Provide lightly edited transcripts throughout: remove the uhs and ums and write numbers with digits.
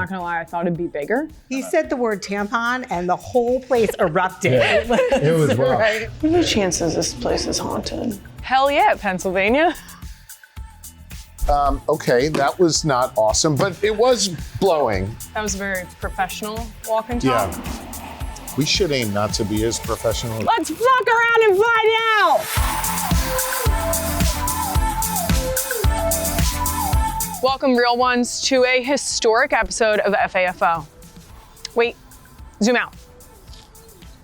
Not gonna lie, I thought it'd be bigger. He said the word tampon and the whole place erupted. Yeah, it was rough. Right. What are the chances this place is haunted? Hell yeah, Pennsylvania. Okay, that was not awesome, but it was blowing. That was a very professional walk and talk. Yeah. We should aim not to be as professional. Let's fuck around and find out! Welcome, real ones, to a historic episode of FAFO. Wait, zoom out.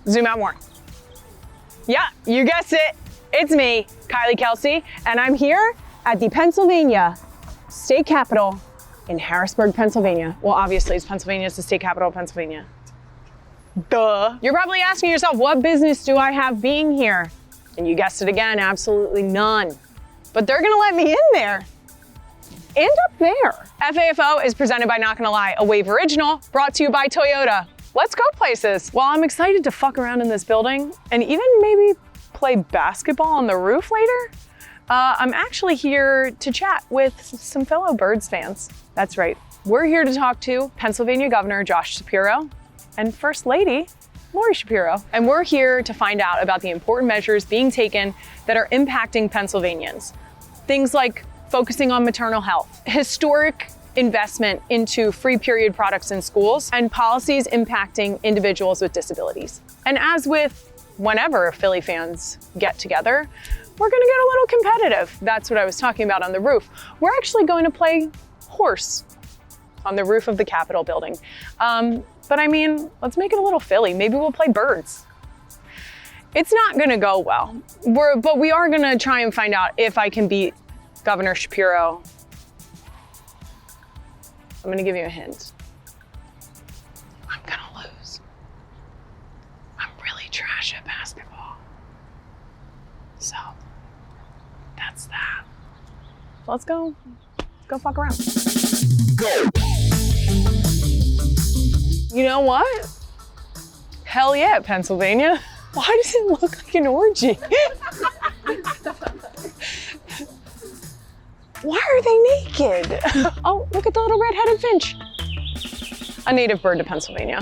Zoom out more. Yeah, you guessed it. It's me, Kylie Kelsey, and I'm here at the Pennsylvania state capitol in Harrisburg, Pennsylvania. Well, obviously it's Pennsylvania, it's the state capital of Pennsylvania. Duh. You're probably asking yourself, what business do I have being here? And you guessed it again, absolutely none. But they're gonna let me in there. And up there. FAFO is presented by Not Gonna Lie, a Wave original, brought to you by Toyota. Let's go places. Well, I'm excited to fuck around in this building and even maybe play basketball on the roof later. I'm actually here to chat with some fellow Birds fans. That's right. We're here to talk to Pennsylvania Governor Josh Shapiro and First Lady Lori Shapiro. And we're here to find out about the important measures being taken that are impacting Pennsylvanians. Things like focusing on maternal health, historic investment into free period products in schools, and policies impacting individuals with disabilities. And as with whenever Philly fans get together, we're gonna get a little competitive. That's what I was talking about on the roof. We're actually going to play horse on the roof of the Capitol building. But I mean, let's make it a little Philly. Maybe we'll play birds. It's not gonna go well, but we are gonna try and find out if I can beat Governor Shapiro. I'm gonna give you a hint. I'm gonna lose. I'm really trash at basketball. So, that's that. Let's go fuck around. Go! You know what? Hell yeah, Pennsylvania. Why does it look like an orgy? Why are they naked? Oh, look at the little red-headed finch. A native bird to Pennsylvania.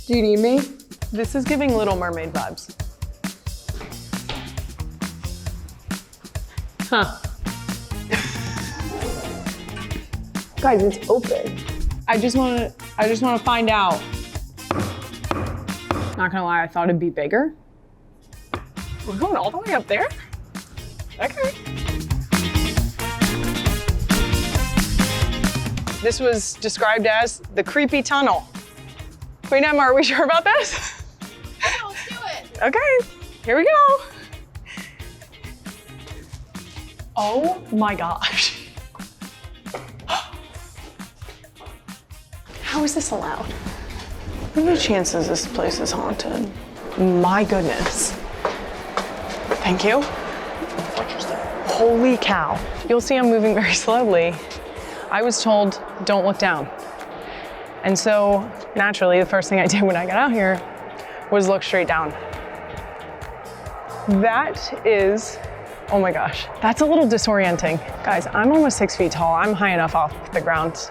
Do you need me? This is giving Little Mermaid vibes. Huh. Guys, it's open. I just wanna find out. Not gonna lie, I thought it'd be bigger. We're going all the way up there? Okay. This was described as the creepy tunnel. Wait, Emma, are we sure about this? Yeah, let's do it. Okay, here we go. Oh my gosh. How is this allowed? What are the chances this place is haunted? My goodness. Thank you. Holy cow. You'll see I'm moving very slowly. I was told, don't look down. And so, naturally, the first thing I did when I got out here was look straight down. That is, oh my gosh, that's a little disorienting. Guys, I'm almost 6 feet tall. I'm high enough off the ground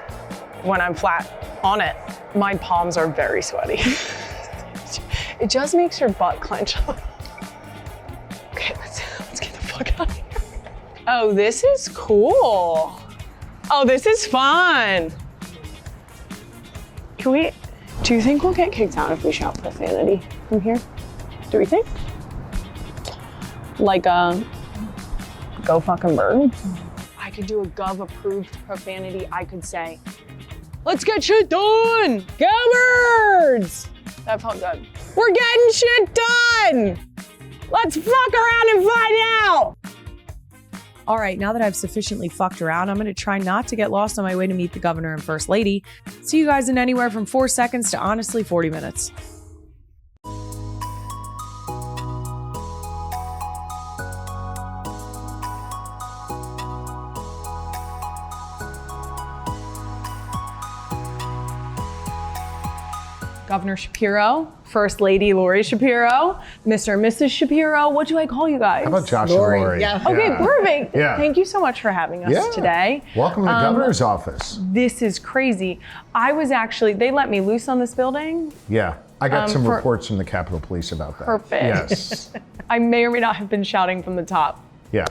when I'm flat on it. My palms are very sweaty. It just makes your butt clench. Okay, let's get the fuck out of here. Oh, this is cool. Oh, this is fun. Do you think we'll get kicked out if we shout profanity from here? Do we think? Like go fucking bird? I could do a Gov approved profanity. I could say, let's get shit done. Go birds. That felt good. We're getting shit done. Let's fuck around and find out. All right, now that I've sufficiently fucked around, I'm gonna try not to get lost on my way to meet the governor and first lady. See you guys in anywhere from 4 seconds to honestly 40 minutes. Governor Shapiro, First Lady Lori Shapiro, Mr. and Mrs. Shapiro. What do I call you guys? How about Josh Lori, and Lori? yeah. Okay, perfect. Yeah. Thank you so much for having us today. Welcome to the governor's office. This is crazy. I was actually, they let me loose on this building. Yeah, I got some for- reports from the Capitol Police about that. Perfect. Yes. I may or may not have been shouting from the top. Yeah.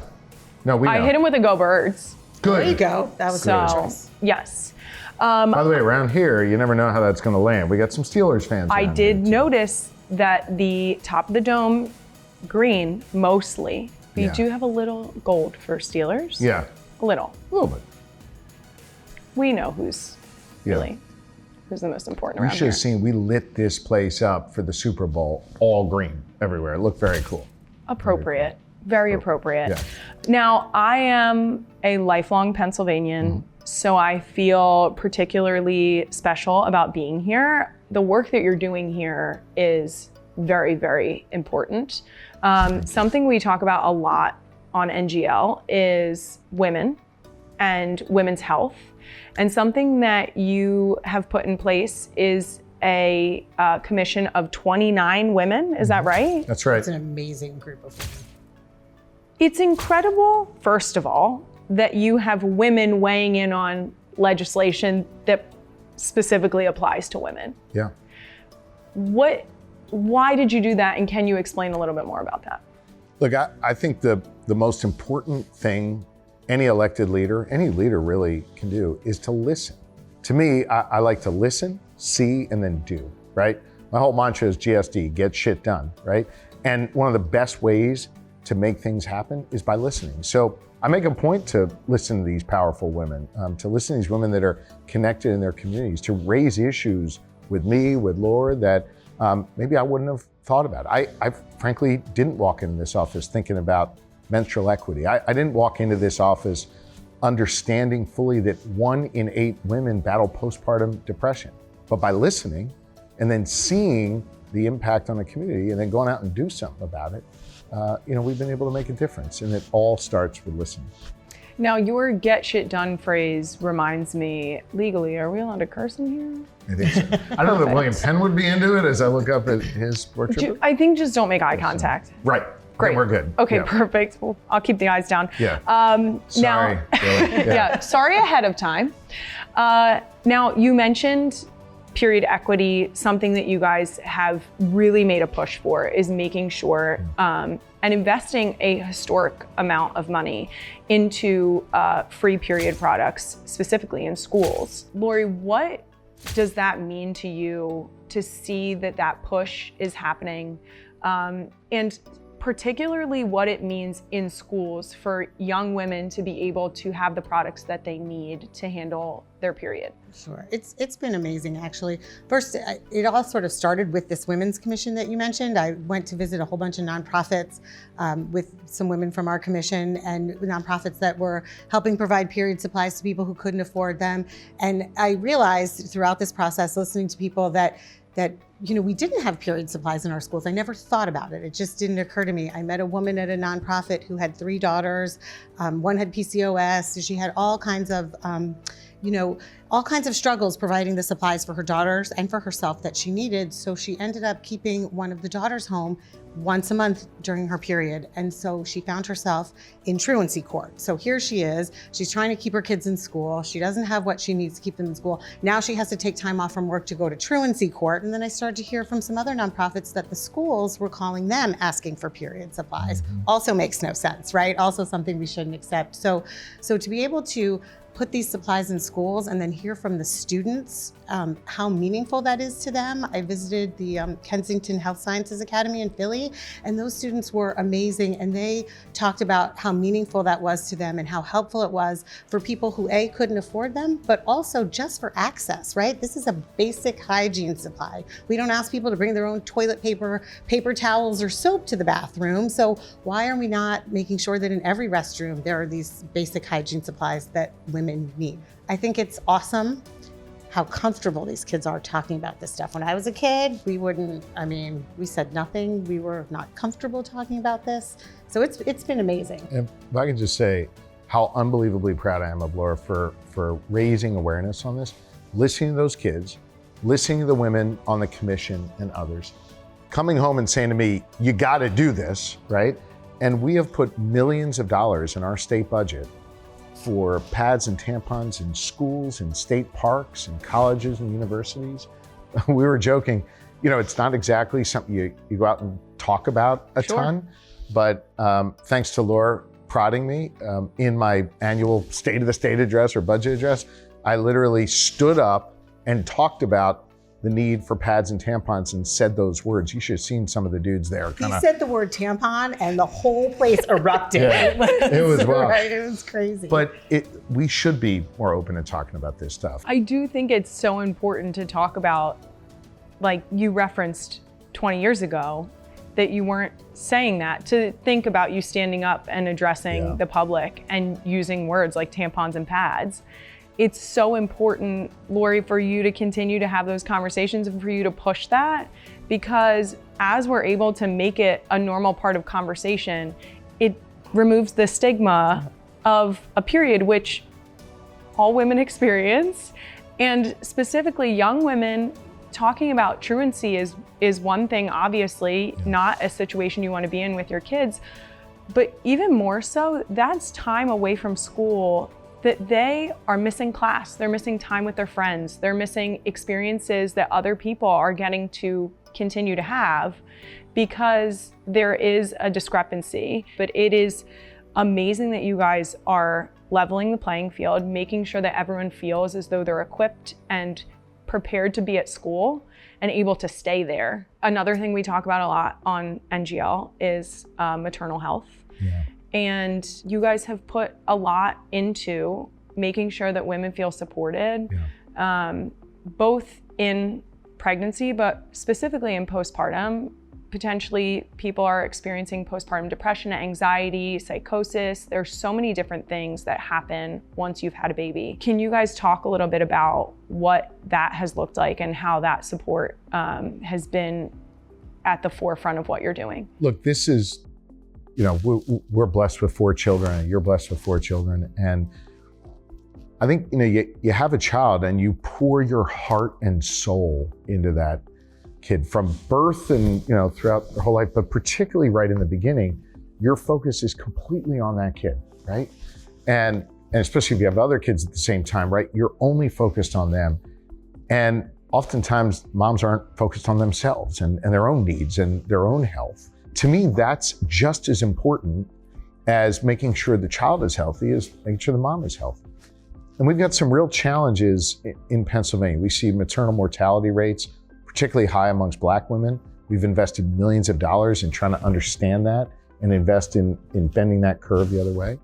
No, we know. I hit him with a Go Birds. Good. There you go. That was a good So, choice. yes. By the way, around here, you never know how that's going to land. We got some Steelers fans. I around did here, too. notice that the top of the dome, green mostly, but you Yeah. do have a little gold for Steelers. Yeah, A little. a little bit. We know who's Yeah. really, who's the most important You around should here. have seen, we lit this place up for the Super Bowl, all green everywhere. It looked very cool. Appropriate. Very appropriate. Yeah. Now, I am a lifelong Pennsylvanian, so I feel particularly special about being here. The work that you're doing here is very, very important. Something we talk about a lot on NGL is women and women's health. And something that you have put in place is a commission of 29 women. Is that right? That's right. It's an amazing group of women. It's incredible, first of all, that you have women weighing in on legislation that specifically applies to women. Yeah. Why did you do that, and can you explain a little bit more about that? Look, I think the most important thing any elected leader, any leader really can do is to listen. To me, I like to listen, see, and then do, right? My whole mantra is GSD, get shit done, right? And one of the best ways to make things happen is by listening. So I make a point to listen to these powerful women, to listen to these women that are connected in their communities, to raise issues with me, with Laura, that maybe I wouldn't have thought about. I frankly didn't walk into this office thinking about menstrual equity. I didn't walk into this office understanding fully that 1 in 8 women battle postpartum depression. But by listening and then seeing the impact on the community and then going out and do something about it, we've been able to make a difference, and it all starts with listening. Now, your get shit done phrase reminds me, legally, are we allowed to curse in here? I think so. I don't know that William Penn would be into it as I look up at his portrait. I think just don't make eye contact. Right. Great. Then we're good. Okay, Yeah. perfect. Well, I'll keep the eyes down. Yeah. Now, Sorry. Really. yeah, sorry ahead of time. Now, you mentioned period equity. Something that you guys have really made a push for is making sure and investing a historic amount of money into free period products, specifically in schools. Lori, what does that mean to you to see that push is happening? And particularly what it means in schools for young women to be able to have the products that they need to handle their period. Sure, it's been amazing actually. First, it all sort of started with this women's commission that you mentioned. I went to visit a whole bunch of nonprofits with some women from our commission and nonprofits that were helping provide period supplies to people who couldn't afford them. And I realized throughout this process, listening to people that we didn't have period supplies in our schools. I never thought about it. It just didn't occur to me. I met a woman at a nonprofit who had 3 daughters. One had PCOS. She had all kinds of struggles providing the supplies for her daughters and for herself that she needed. So she ended up keeping one of the daughters home once a month during her period. And so she found herself in truancy court. So here she is, she's trying to keep her kids in school. She doesn't have what she needs to keep them in school. Now she has to take time off from work to go to truancy court. And then I started to hear from some other nonprofits that the schools were calling them asking for period supplies. Also makes no sense, right? Also something we shouldn't accept. So to be able to put these supplies in schools and then hear from the students how meaningful that is to them. I visited the Kensington Health Sciences Academy in Philly, and those students were amazing, and they talked about how meaningful that was to them and how helpful it was for people who A, couldn't afford them, but also just for access, right? This is a basic hygiene supply. We don't ask people to bring their own toilet paper, paper towels, or soap to the bathroom, so why are we not making sure that in every restroom there are these basic hygiene supplies that women need? I think it's awesome how comfortable these kids are talking about this stuff. When I was a kid, we said nothing. We were not comfortable talking about this. So it's been amazing. And if I can just say how unbelievably proud I am of Laura for raising awareness on this, listening to those kids, listening to the women on the commission and others, coming home and saying to me, you gotta do this, right? And we have put millions of dollars in our state budget for pads and tampons in schools and state parks and colleges and universities. We were joking, it's not exactly something you go out and talk about a ton, but thanks to Laura prodding me in my annual State of the State address or budget address, I literally stood up and talked about the need for pads and tampons and said those words. You should have seen some of the dudes there. He said the word tampon and the whole place erupted. Yeah, it was wild. Right, it was crazy. But we should be more open to talking about this stuff. I do think it's so important to talk about, like you referenced 20 years ago, that you weren't saying that, to think about you standing up and addressing the public and using words like tampons and pads. It's so important, Lori, for you to continue to have those conversations and for you to push that, because as we're able to make it a normal part of conversation, it removes the stigma of a period which all women experience, and specifically young women. Talking about truancy is one thing, obviously, not a situation you want to be in with your kids, but even more so, that's time away from school that they are missing class, they're missing time with their friends, they're missing experiences that other people are getting to continue to have because there is a discrepancy. But it is amazing that you guys are leveling the playing field, making sure that everyone feels as though they're equipped and prepared to be at school and able to stay there. Another thing we talk about a lot on NGL is maternal health. Yeah. And you guys have put a lot into making sure that women feel supported, both in pregnancy, but specifically in postpartum. Potentially people are experiencing postpartum depression, anxiety, psychosis. There's so many different things that happen once you've had a baby. Can you guys talk a little bit about what that has looked like and how that support has been at the forefront of what you're doing? Look, this is, we're blessed with 4 children, and you're blessed with 4 children. And I think, you have a child and you pour your heart and soul into that kid from birth and throughout their whole life, but particularly right in the beginning, your focus is completely on that kid, right? And especially if you have other kids at the same time, right? You're only focused on them. And oftentimes moms aren't focused on themselves and their own needs and their own health. To me, that's just as important as making sure the child is healthy as making sure the mom is healthy. And we've got some real challenges in Pennsylvania. We see maternal mortality rates particularly high amongst Black women. We've invested millions of dollars in trying to understand that and invest in bending that curve the other way.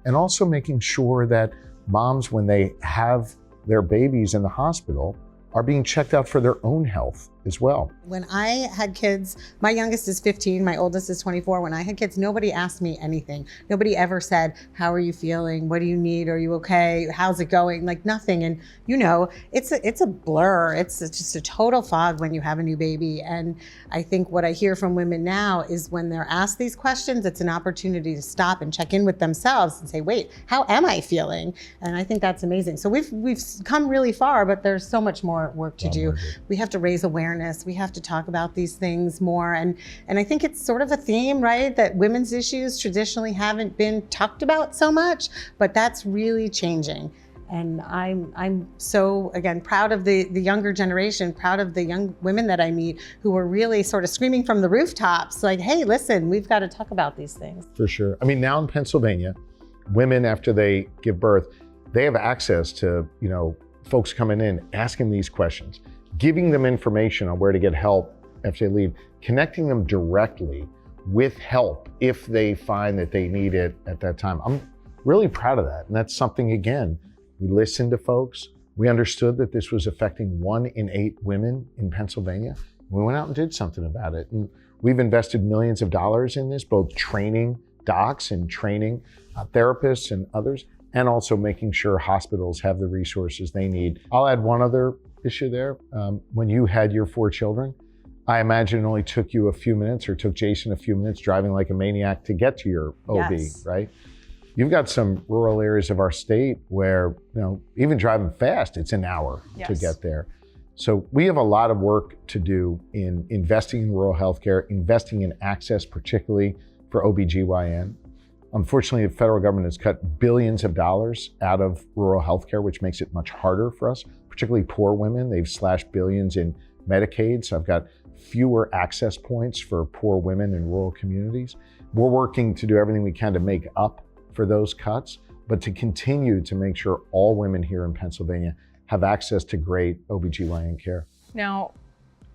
And also making sure that moms, when they have their babies in the hospital, are being checked out for their own health as well. When I had kids, my youngest is 15, my oldest is 24. When I had kids, nobody asked me anything. Nobody ever said, how are you feeling? What do you need? Are you okay? How's it going? Like nothing. And it's a blur. It's just a total fog when you have a new baby. And I think what I hear from women now is when they're asked these questions, it's an opportunity to stop and check in with themselves and say, wait, how am I feeling? And I think that's amazing. So we've come really far, but there's so much more work to do. We have to raise awareness. We have to talk about these things more. And I think it's sort of a theme, right? That women's issues traditionally haven't been talked about so much, but that's really changing. And I'm so, again, proud of the younger generation, proud of the young women that I meet who are really sort of screaming from the rooftops, like, hey, listen, we've got to talk about these things. For sure. I mean, now in Pennsylvania, women, after they give birth, they have access to, folks coming in, asking these questions, giving them information on where to get help after they leave, connecting them directly with help if they find that they need it at that time. I'm really proud of that. And that's something, again, we listened to folks. We understood that this was affecting 1 in 8 women in Pennsylvania. We went out and did something about it. And we've invested millions of dollars in this, both training docs and training therapists and others, and also making sure hospitals have the resources they need. I'll add one other issue there. When you had your 4 children, I imagine it only took you a few minutes, or took Jason a few minutes driving like a maniac to get to your OB, yes. Right? You've got some rural areas of our state where, even driving fast, it's an hour yes. to get there. So we have a lot of work to do in investing in rural healthcare, investing in access, particularly for OBGYN. Unfortunately, the federal government has cut billions of dollars out of rural healthcare, which makes it much harder for us, particularly poor women. They've slashed billions in Medicaid, so I've got fewer access points for poor women in rural communities. We're working to do everything we can to make up for those cuts, but to continue to make sure all women here in Pennsylvania have access to great OBGYN care. Now,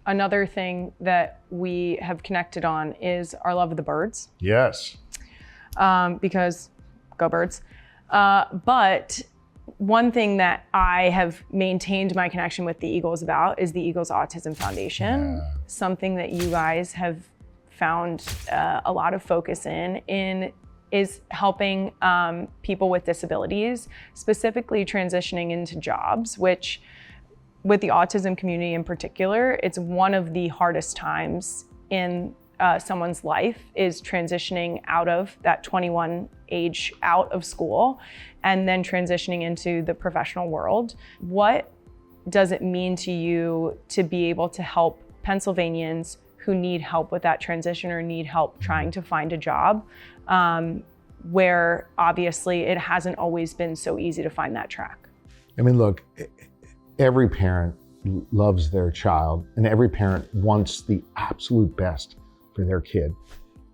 another thing that we have connected on is our love of the birds. Yes. Because go birds. But one thing that I have maintained my connection with the Eagles about is the Eagles Autism Foundation, something that you guys have found a lot of focus in is helping people with disabilities, specifically transitioning into jobs, which with the autism community in particular, it's one of the hardest times in someone's life is transitioning out of that 21 age out of school and then transitioning into the professional world. What does it mean to you to be able to help Pennsylvanians who need help with that transition or need help trying to find a job, where obviously it hasn't always been so easy to find that track? I mean, look, every parent loves their child and every parent wants the absolute best for their kid.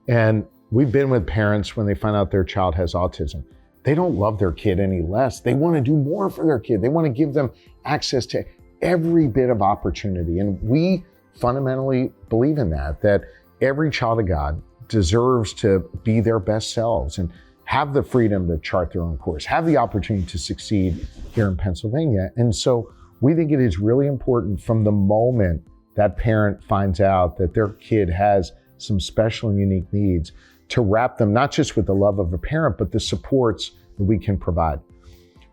And we've been with parents when they find out their child has autism. They don't love their kid any less. They want to do more for their kid. They want to give them access to every bit of opportunity. And we fundamentally believe in that every child of God deserves to be their best selves and have the freedom to chart their own course, have the opportunity to succeed here in Pennsylvania. And so we think it is really important from the moment that parent finds out that their kid has some special and unique needs to wrap them not just with the love of a parent, but the supports that we can provide.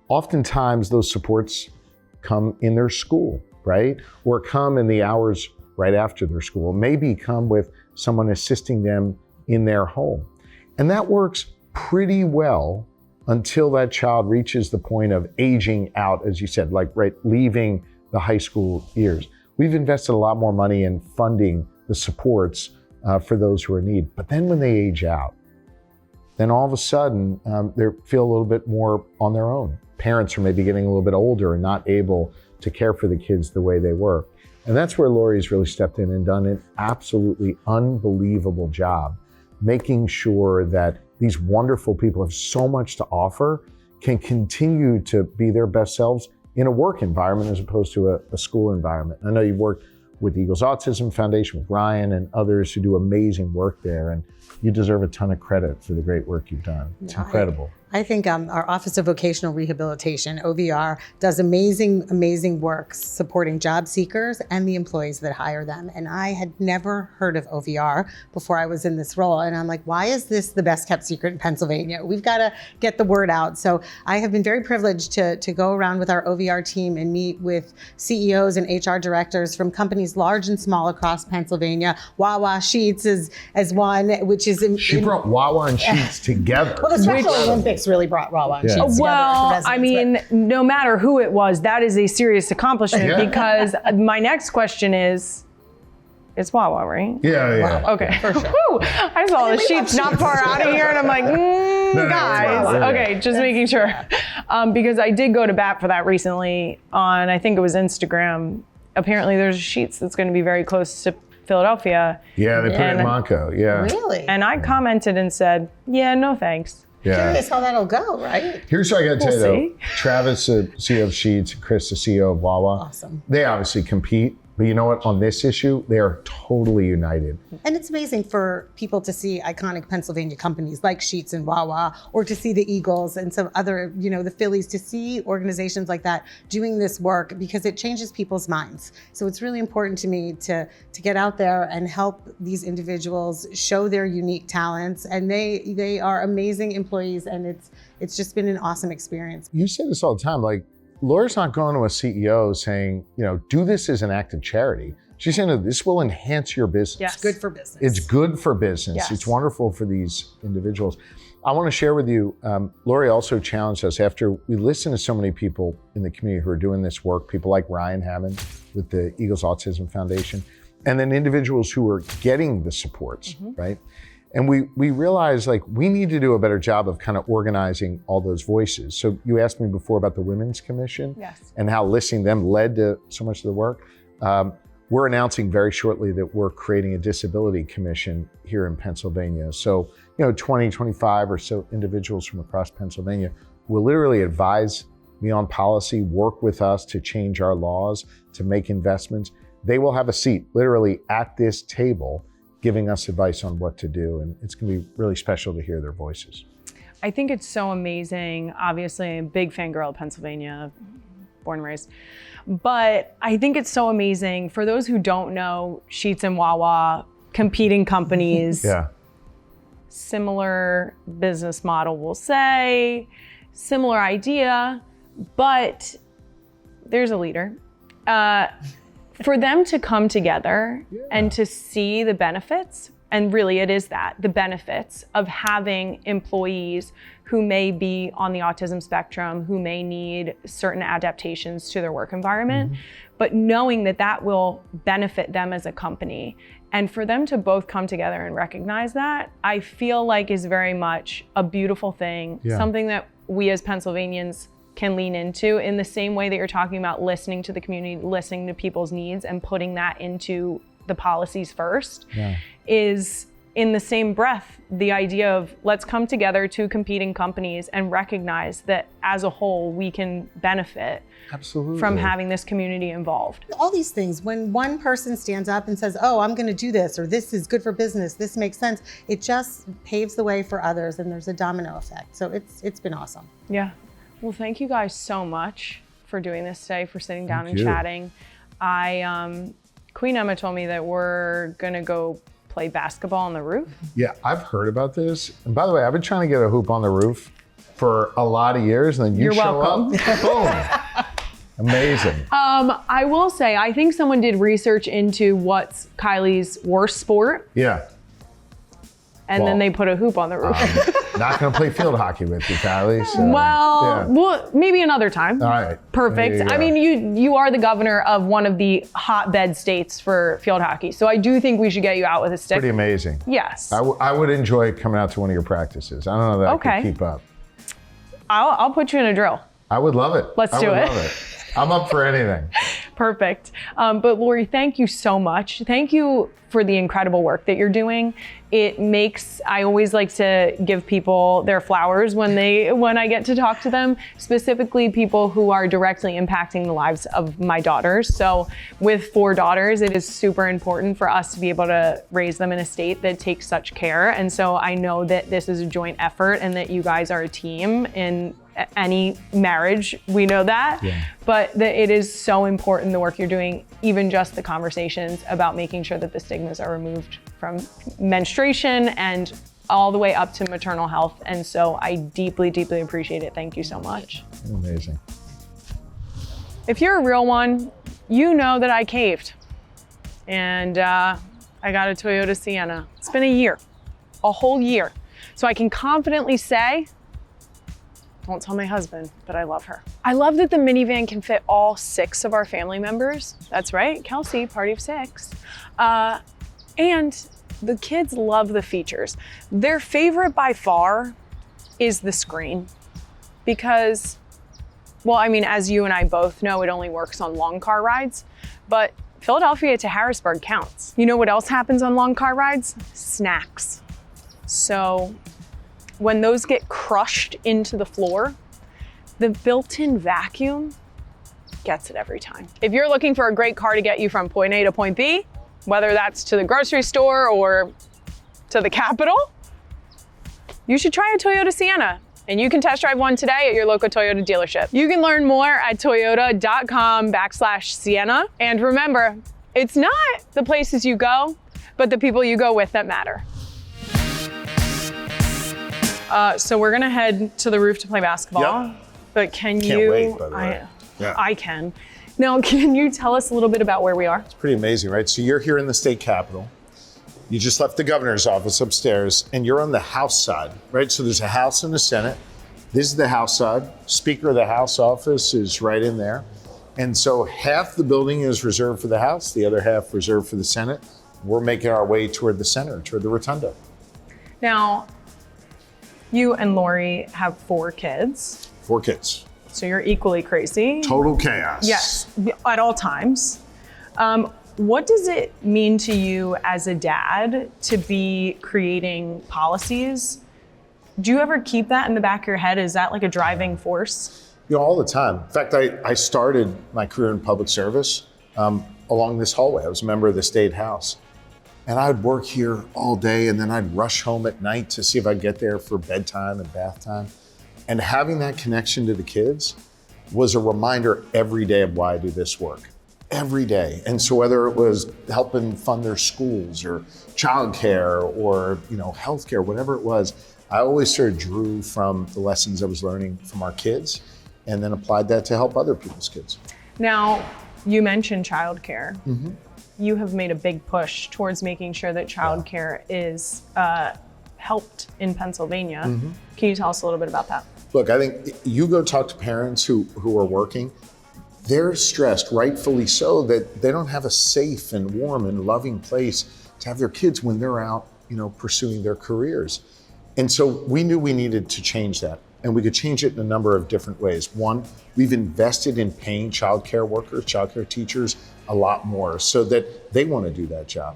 Oftentimes those supports come in their school, right? Or come in the hours right after their school, maybe come with someone assisting them in their home. And that works pretty well until that child reaches the point of aging out, as you said, like leaving the high school years. We've invested a lot more money in funding the supports for those who are in need. But then when they age out, then all of a sudden they feel a little bit more on their own. Parents are maybe getting a little bit older and not able to care for the kids the way they were. And that's where Lori's really stepped in and done an absolutely unbelievable job, making sure that these wonderful people have so much to offer, can continue to be their best selves in a work environment as opposed to a school environment. I know you've worked with the Eagles Autism Foundation, with Ryan and others who do amazing work there, and you deserve a ton of credit for the great work you've done. It's incredible. I think our Office of Vocational Rehabilitation, OVR, does amazing, amazing work supporting job seekers and the employees that hire them. And I had never heard of OVR before I was in this role. And I'm like, why is this the best kept secret in Pennsylvania? We've got to get the word out. So I have been very privileged to go around with our OVR team and meet with CEOs and HR directors from companies large and small across Pennsylvania. Wawa Sheets is as one, which is... She brought Wawa and Sheets together. Well, the Special Olympics really brought Wawa and Sheets together. Well, I mean, no matter who it was, that is a serious accomplishment because my next question is, it's Wawa, right? Yeah. Wow. Okay. For sure. Whew. I saw the sheets not far out of here and I'm like, guys. Okay, just making sure. Because I did go to bat for that recently on, I think it was Instagram. Apparently there's Sheets that's going to be very close to Philadelphia. Yeah, they put it in Monco. Yeah. Really? And I commented and said, yeah, no thanks. Yeah. Curious how that'll go, right? Here's what I got to tell you We'll though. Travis, the CEO of Sheets, and Chris, the CEO of Wawa. Awesome. They obviously compete, but you know what? On this issue, they are totally united. And it's amazing for people to see iconic Pennsylvania companies like Sheets and Wawa, or to see the Eagles and some other, the Phillies, to see organizations like that doing this work because it changes people's minds. So it's really important to me to get out there and help these individuals show their unique talents. And they are amazing employees, and it's just been an awesome experience. You say this all the time, like, Laura's not going to a CEO saying, do this as an act of charity. She's saying, no, this will enhance your business. Yes. Good for business. It's good for business. Yes. It's wonderful for these individuals. I want to share with you, Lori also challenged us after we listened to so many people in the community who are doing this work, people like Ryan Hammond with the Eagles Autism Foundation, and then individuals who are getting the supports, right? And we realized like we need to do a better job of kind of organizing all those voices. So you asked me before about the Women's Commission and how listening to them led to so much of the work. We're announcing very shortly that we're creating a disability commission here in Pennsylvania. So, 20, 25 or so individuals from across Pennsylvania will literally advise me on policy, work with us to change our laws, to make investments. They will have a seat literally at this table giving us advice on what to do. And it's gonna be really special to hear their voices. I think it's so amazing. Obviously, I'm a big fangirl of Pennsylvania, born and raised. But I think it's so amazing. For those who don't know, Sheetz and Wawa, competing companies, similar business model, we'll say, similar idea, but there's a leader. For them to come together and to see the benefits, and really it is that, the benefits of having employees who may be on the autism spectrum, who may need certain adaptations to their work environment, but knowing that that will benefit them as a company. And for them to both come together and recognize that, I feel like is very much a beautiful thing, something that we as Pennsylvanians can lean into in the same way that you're talking about listening to the community, listening to people's needs and putting that into the policies first, is in the same breath, the idea of let's come together, two competing companies, and recognize that as a whole, we can benefit from having this community involved. All these things, when one person stands up and says, oh, I'm gonna do this, or this is good for business, this makes sense, it just paves the way for others and there's a domino effect. So it's been awesome. Yeah. Well, thank you guys so much for doing this today, for sitting down and chatting. Queen Emma told me that we're gonna go play basketball on the roof. Yeah, I've heard about this. And by the way, I've been trying to get a hoop on the roof for a lot of years, and then you show up, boom. Amazing. I will say, I think someone did research into what's Kylie's worst sport. Yeah. And then they put a hoop on the roof. Not gonna play field hockey with you, Kylie. So, well, maybe another time. All right. Perfect. I mean, you are the governor of one of the hotbed states for field hockey. So I do think we should get you out with a stick. Pretty amazing. Yes. I would enjoy coming out to one of your practices. I don't know that I could keep up. I'll put you in a drill. I would love it. Let's do it. Love it. I'm up for anything. Perfect. But Lori, thank you so much. Thank you for the incredible work that you're doing. It makes, I always like to give people their flowers when I get to talk to them, specifically people who are directly impacting the lives of my daughters. So with 4 daughters, it is super important for us to be able to raise them in a state that takes such care. And so I know that this is a joint effort and that you guys are a team in any marriage, we know that, but that it is so important, the work you're doing, even just the conversations about making sure that the stigmas are removed from menstruation and all the way up to maternal health. And so I deeply, deeply appreciate it. Thank you so much. Amazing. If you're a real one, you know that I caved and I got a Toyota Sienna. It's been a whole year. So I can confidently say, don't tell my husband, but I love her. I love that the minivan can fit all 6 of our family members. That's right, Kelsey, party of 6. And the kids love the features. Their favorite by far is the screen because, well, I mean, as you and I both know, it only works on long car rides, but Philadelphia to Harrisburg counts. You know what else happens on long car rides? Snacks. So when those get crushed into the floor, the built-in vacuum gets it every time. If you're looking for a great car to get you from point A to point B, whether that's to the grocery store or to the Capitol, you should try a Toyota Sienna. And you can test drive one today at your local Toyota dealership. You can learn more at toyota.com/Sienna. And remember, it's not the places you go, but the people you go with that matter. So we're gonna head to the roof to play basketball. Yep. But can't you? Wait, by the way. I can. Now, can you tell us a little bit about where we are? It's pretty amazing, right? So you're here in the state capitol. You just left the governor's office upstairs and you're on the House side, right? So there's a House and a Senate. This is the House side. Speaker of the House office is right in there. And so half the building is reserved for the House, the other half reserved for the Senate. We're making our way toward the center, toward the rotunda. Now, you and Lori have 4 kids. 4 kids. So you're equally crazy. Total chaos. Yes, at all times. What does it mean to you as a dad to be creating policies? Do you ever keep that in the back of your head? Is that like a driving force? You know, all the time. In fact, I started my career in public service along this hallway. I was a member of the State House. And I'd work here all day and then I'd rush home at night to see if I'd get there for bedtime and bath time. And having that connection to the kids was a reminder every day of why I do this work. Every day. And so whether it was helping fund their schools or childcare or, healthcare, whatever it was, I always sort of drew from the lessons I was learning from our kids and then applied that to help other people's kids. Now, you mentioned childcare. Mm-hmm. You have made a big push towards making sure that childcare is helped in Pennsylvania. Mm-hmm. Can you tell us a little bit about that? Look, I think you go talk to parents who are working, they're stressed, rightfully so, that they don't have a safe and warm and loving place to have their kids when they're out, pursuing their careers. And so we knew we needed to change that. And we could change it in a number of different ways. One, we've invested in paying childcare workers, childcare teachers, a lot more so that they want to do that job.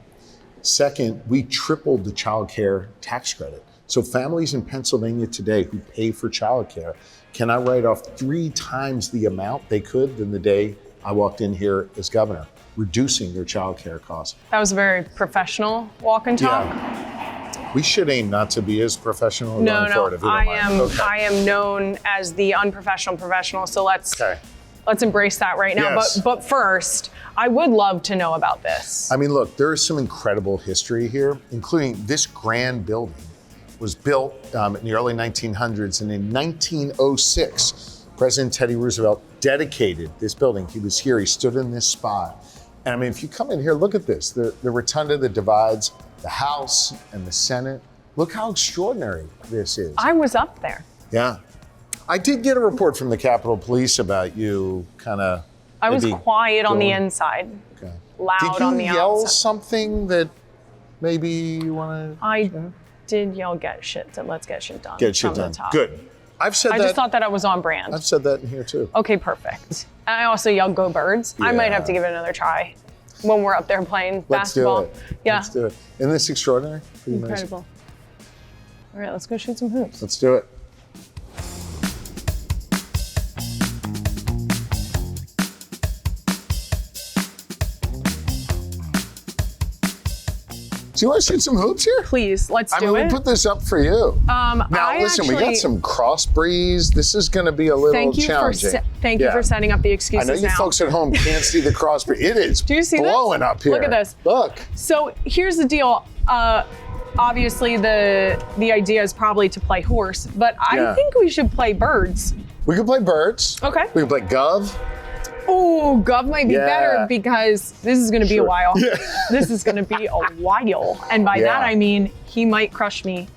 Second, we tripled the childcare tax credit. So families in Pennsylvania today who pay for childcare can now write off 3 times the amount they could than the day I walked in here as governor, reducing their childcare costs. That was a very professional walk and talk. Yeah. We should aim not to be as professional going forward, if you don't mind. Okay. I am known as the unprofessional professional, so let's embrace that right now. Yes. But first, I would love to know about this. I mean, look, there is some incredible history here, including this grand building was built in the early 1900s, and in 1906, President Teddy Roosevelt dedicated this building. He was here, he stood in this spot. And I mean, if you come in here, look at this, the rotunda that divides the House and the Senate. Look how extraordinary this is. I was up there. Yeah. I did get a report from the Capitol Police about you kind of. I was quiet on the inside. Okay. Loud on the outside. Did you yell something that maybe you want to? I did yell, "Get shit done. Let's get shit done." Get shit done. Good. I've said that. I just thought that I was on brand. I've said that in here too. Okay, perfect. And I also yelled, "Go Birds." I might have to give it another try when we're up there playing basketball. Let's do it. Yeah. Let's do it. Isn't this extraordinary? Pretty incredible. Amazing. All right, let's go shoot some hoops. Let's do it. Do you want to shoot some hoops here? Please, let's do it. We put this up for you. Now, listen, we got some cross breeze. This is going to be a little challenging. Thank you for setting up the excuses now. I know you folks at home can't see the cross breeze. It is Do you see blowing this? up here. Look at this. Look. So here's the deal. Obviously, the idea is probably to play horse, but I think we should play birds. We could play birds. Okay. We could play gov. Oh, gov might be better because this is going to be a while. Yeah. This is going to be a while. And by that, I mean, he might crush me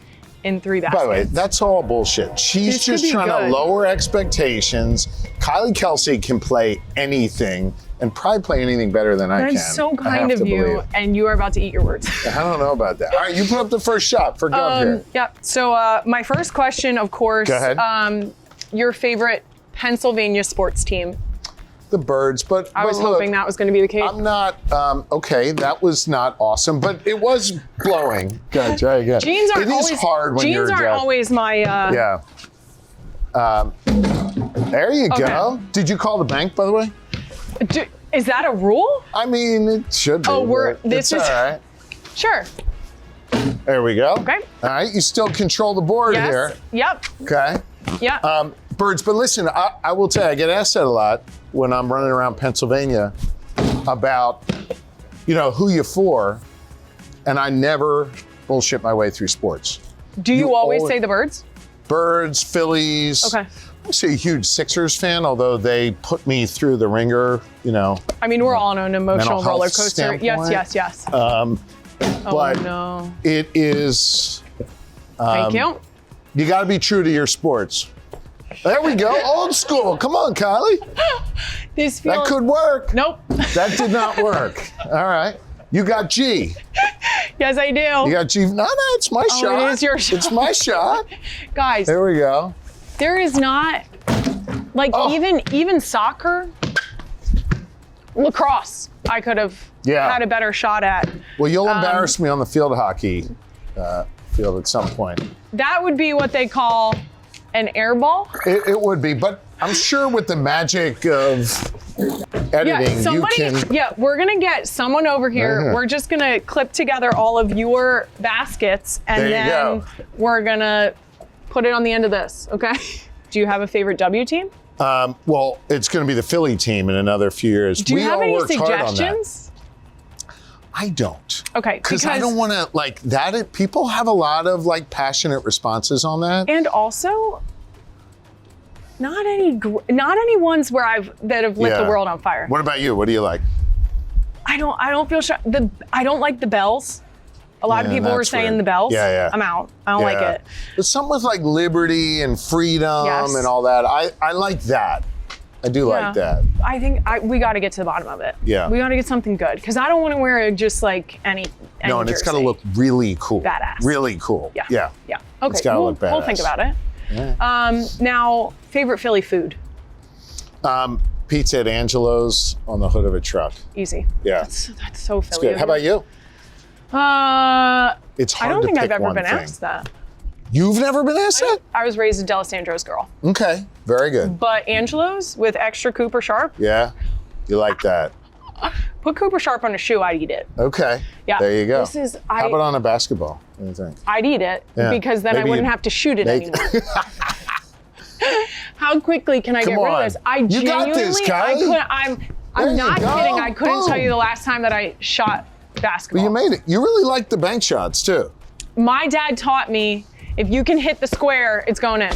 in 3 baskets. By the way, that's all bullshit. She's just trying to lower expectations. Kylie Kelsey can play anything and probably play anything better than I can. That's so kind of you, and you are about to eat your words. I don't know about that. All right, you put up the first shot for gov here. Yeah, so my first question, of course, Go ahead. Your favorite Pennsylvania sports team? The Birds, but I was hoping that was going to be the case. I'm not, okay, that was not awesome, but it was blowing. Go, try again. Jeans aren't always hard when you're jeans aren't always my, Yeah. There you go. Did you call the bank, by the way? Is that a rule? I mean, it should be. Oh, this is, all right. Sure. There we go. Okay. All right, you still control the board here. Yep. Okay. Yeah. Birds, but listen, I will tell you, I get asked that a lot when I'm running around Pennsylvania about, who you for, and I never bullshit my way through sports. Do you always say the Birds? Birds, Phillies. Okay. I'm actually a huge Sixers fan, although they put me through the ringer, I mean, we're all on an emotional roller coaster. Standpoint. Yes. but no. it is. Thank you. You got to be true to your sports. There we go, old school. Come on, Kylie. This feels. That could work. Nope. That did not work. All right. You got G. Yes, I do. You got G. No, it's my shot. It is your shot. It's my shot. Guys, There we go. there is not like Oh. even soccer, lacrosse. I could have had a better shot at. Well, you'll embarrass me on the field hockey field at some point. That would be what they call an airball. It would be, but I'm sure with the magic of editing, We're gonna get someone over here. Mhm. We're just gonna clip together all of your baskets, and There you then go. we're gonna put it on the end of this. Okay. Do you have a favorite W team? Well, it's going to be the Philly team in another few years. Do you have all any worked hard on that. suggestions? I don't. Okay, Because I don't want to like that. People have a lot of like passionate responses on that. And also, not any ones where that have lit the world on fire. What about you? What do you like? I don't feel sure. I don't like the bells. A lot of Yeah, people were that's saying weird. the bells. Yeah. I'm out. I don't like Yeah. it. But something with like liberty and freedom Yes. and all that. I like that. I do like that. I think we got to get to the bottom of it. Yeah. We got to get something good because I don't want to wear just like any No, and it's got to jersey. look really cool. Badass. Really cool. Yeah. Yeah. Yeah. Okay. It's gotta look We'll think badass. about it. Yeah. Now, favorite Philly food? Pizza at Angelo's on the hood of a truck. Easy. Yeah. That's so It's Philly. good. How about you? It's I hard don't to think pick I've ever one been thing. asked that. You've never been asked that? I was raised a D'Alessandro's girl, Okay. Very good. but Angelo's with extra Cooper Sharp. Yeah. You like that. Put Cooper Sharp on a shoe, I'd eat it. Okay. Yeah. There you go. How about I, on a basketball? What do you think? I'd eat it Yeah. because then I Maybe wouldn't you have to shoot it make- anymore. How quickly can I Come get rid on. of this? I You genuinely, got this, Kylie. I'm There you not go. kidding. I couldn't tell Boom. you the last time that I shot basketball. Well, you made it. You really like the bank shots too. My dad taught me if you can hit the square, it's going in.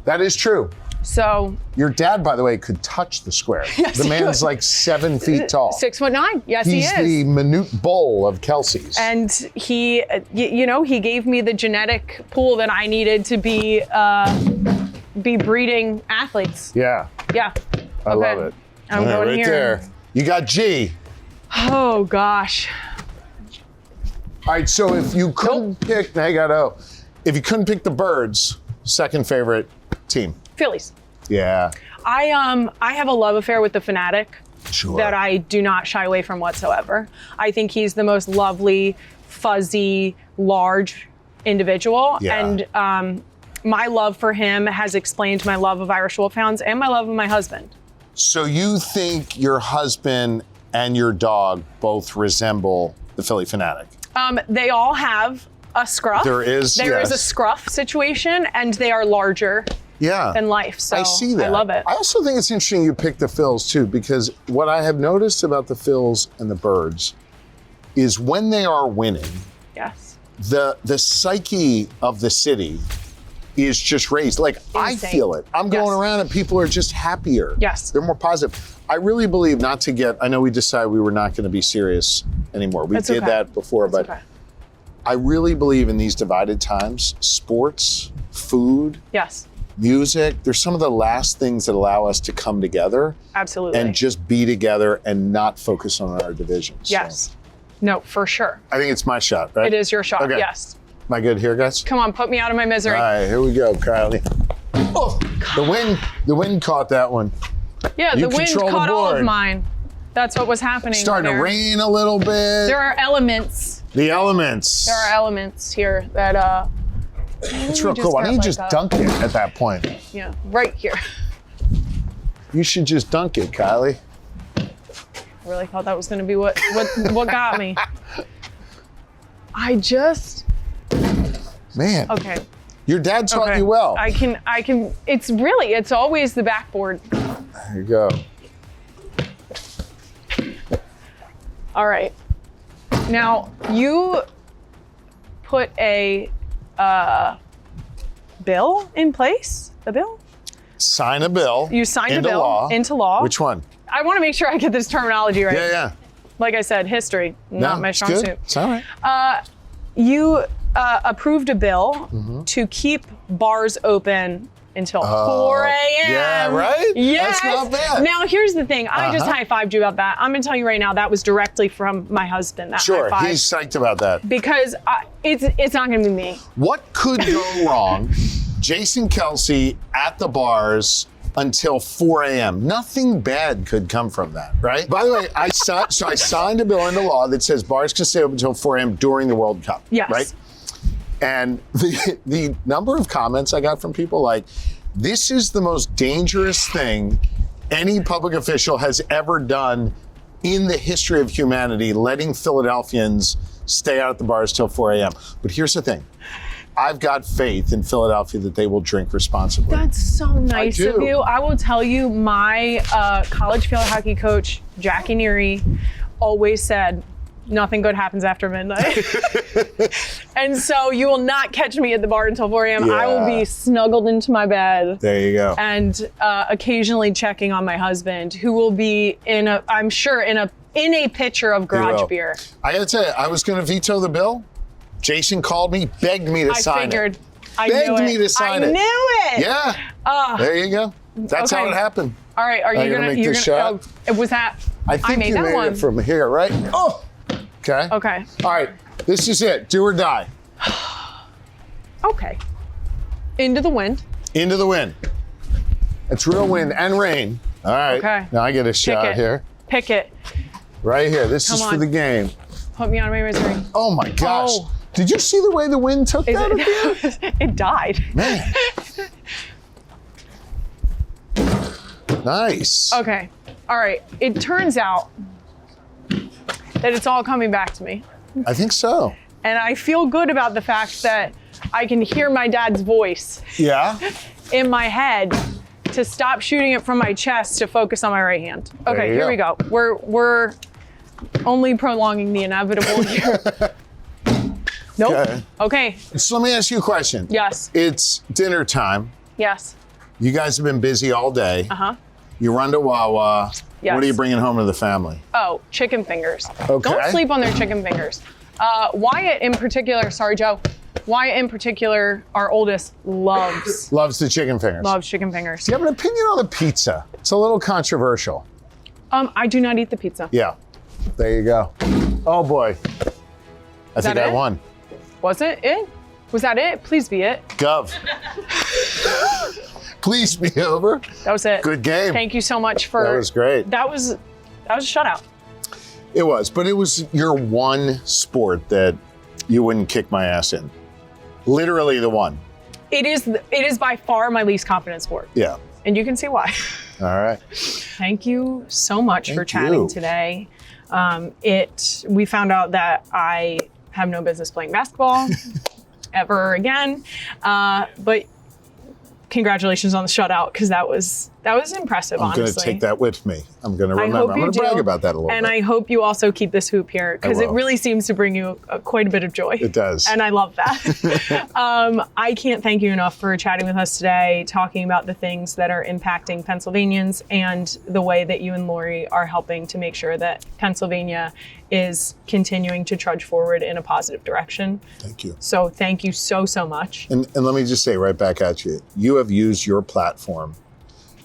That is true. So Your dad, by the way, could touch the square. The he man's could. like 7 feet tall. 6'9". Yes, he He's is. the minute bowl of Kelsey's. And he, he gave me the genetic pool that I needed to be breeding athletes. Yeah, Yeah. I love it. I'm All right, going right here. there. You got G. Oh gosh. All right, so if you couldn't pick, now you got O. If you couldn't pick the Birds, second favorite team. Phillies. Yeah, I have a love affair with the Fanatic sure. that I do not shy away from whatsoever. I think he's the most lovely, fuzzy, large individual. Yeah. And my love for him has explained my love of Irish Wolfhounds and my love of my husband. So you think your husband and your dog both resemble the Philly Fanatic? They all have a scruff. There is a yes. scruff situation, and they are larger Yeah. than life. So I see that. I love it. I also think it's interesting you picked the Phils too, because what I have noticed about the Phils and the Birds is when they are winning, Yes. the psyche of the city is just raised. Like I Insane. feel it. I'm going Yes. around and people are just happier. Yes. They're more positive. I really believe I know we decided we were not going to be serious anymore. We That's did okay. that before, That's but okay. I really believe in these divided times, sports, food, Yes. music, they're some of the last things that allow us to come together Absolutely. and just be together and not focus on our divisions. Yes. So No, for sure. I think it's my shot, right? It is your shot. Okay. Yes. Am I good here, guys? Come on, put me out of my misery. All right, here we go, Kylie. Oh, the wind caught that one. Yeah, You the wind control the caught all of board. mine. That's what was happening. Starting to there. rain a little bit. There are elements. The elements. There are elements here that It's real cool. Why don't you just dunk it at that point? Yeah, right here. You should just dunk it, Kylie. I really thought that was going to be what got me. Man, Okay. your dad taught Okay. you well. I can. It's always the backboard. There you go. All right. Now you put a bill in place. A bill? Sign a bill. You signed a into bill law. into law. Which one? I want to make sure I get this terminology right. Yeah. Like I said, history, not my it's strong good. suit. It's all right. You approved a bill to keep bars open until 4 a.m. Yeah, right? Yes. That's not bad. Now, here's the thing. I just high-fived you about that. I'm going to tell you right now, that was directly from my husband. That Sure, high-five. he's psyched about that. Because it's not going to be me. What could go wrong? Jason Kelsey at the bars until 4 a.m. Nothing bad could come from that, right? By the way, I signed a bill into law that says bars can stay open until 4 a.m. during the World Cup, Yes. right? And the number of comments I got from people like, this is the most dangerous thing any public official has ever done in the history of humanity, letting Philadelphians stay out at the bars till 4 a.m. But here's the thing. I've got faith in Philadelphia that they will drink responsibly. That's so nice do. of you. I will tell you, my college field hockey coach, Jackie Neary, always said, nothing good happens after midnight. And so you will not catch me at the bar until 4 a.m. I will be snuggled into my bed. There you go. And occasionally checking on my husband, who will be I'm sure in a pitcher of garage will. beer. I gotta tell you, I was gonna veto the bill. Jason called me, begged me to sign figured. it. I Begged knew it. me to sign I it. knew it. Yeah. There you go. That's how okay. it happened. All right. Are you gonna make You're this gonna. shot? Oh, was that? I think made you that made one. it from here, right? Oh. Okay. Okay. All right. This is it. Do or die. Okay. Into the wind. Into the wind. It's real wind and rain. All right. Okay. Now I get a shot it. here. Pick it. Right here. This is Come for on. the game. Put me on my misery. Oh my gosh. Oh. Did you see the way the wind took Is that at the end? it died. Man. Nice. Okay. All right. It turns out that it's all coming back to me. I think so. And I feel good about the fact that I can hear my dad's voice Yeah. in my head to stop shooting it from my chest to focus on my right hand. Okay, you here go. we go. We're only prolonging the inevitable here. Nope. Okay. So let me ask you a question. Yes. It's dinner time. Yes. You guys have been busy all day. Uh-huh. You run to Wawa. Yes. What are you bringing home to the family? Oh, chicken fingers. Okay. Don't sleep on their chicken fingers. Wyatt in particular, sorry, Joe. Wyatt in particular, our oldest, loves Loves the chicken fingers. chicken fingers. Do you have an opinion on the pizza? It's a little controversial. I do not eat the pizza. Yeah. There you go. Oh boy. I think that I it? won. Was it? Was that it? Please be it. Gov. Please be over. That was it. Good game. Thank you so much for. That was great. That was a shutout. It was, but it was your one sport that you wouldn't kick my ass in. Literally the one. It is by far my least confident sport, Yeah. and you can see why. All right. Thank you so much for Thank chatting you. today. We found out that I have no business playing basketball ever again, but congratulations on the shutout, because that was impressive. I'm going to honestly. take that with me. I'm going to I remember. hope I'm you going to brag do. about that a little And bit. I hope you also keep this hoop here, because it will. really seems to bring you quite a bit of joy. It does. And I love that. I can't thank you enough for chatting with us today, talking about the things that are impacting Pennsylvanians and the way that you and Lori are helping to make sure that Pennsylvania is continuing to trudge forward in a positive direction. Thank you. So thank you so, so much. And let me just say right back at you, you have used your platform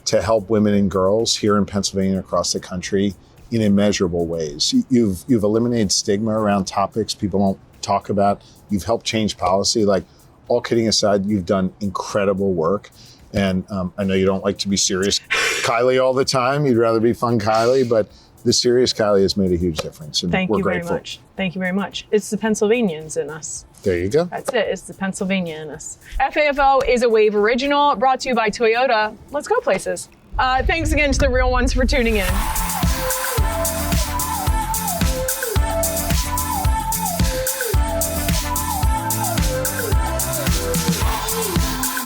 to help women and girls here in Pennsylvania and across the country in immeasurable ways. You've eliminated stigma around topics people don't talk about. You've helped change policy. Like, all kidding aside, you've done incredible work. And I know you don't like to be serious Kylie all the time. You'd rather be fun Kylie, but the serious Kylie has made a huge difference. And Thank we're you grateful. very much. Thank you very much. It's the Pennsylvanians in us. There you go. That's it. It's the Pennsylvania in us. FAFO is a Wave original brought to you by Toyota. Let's go places. Thanks again to the real ones for tuning in.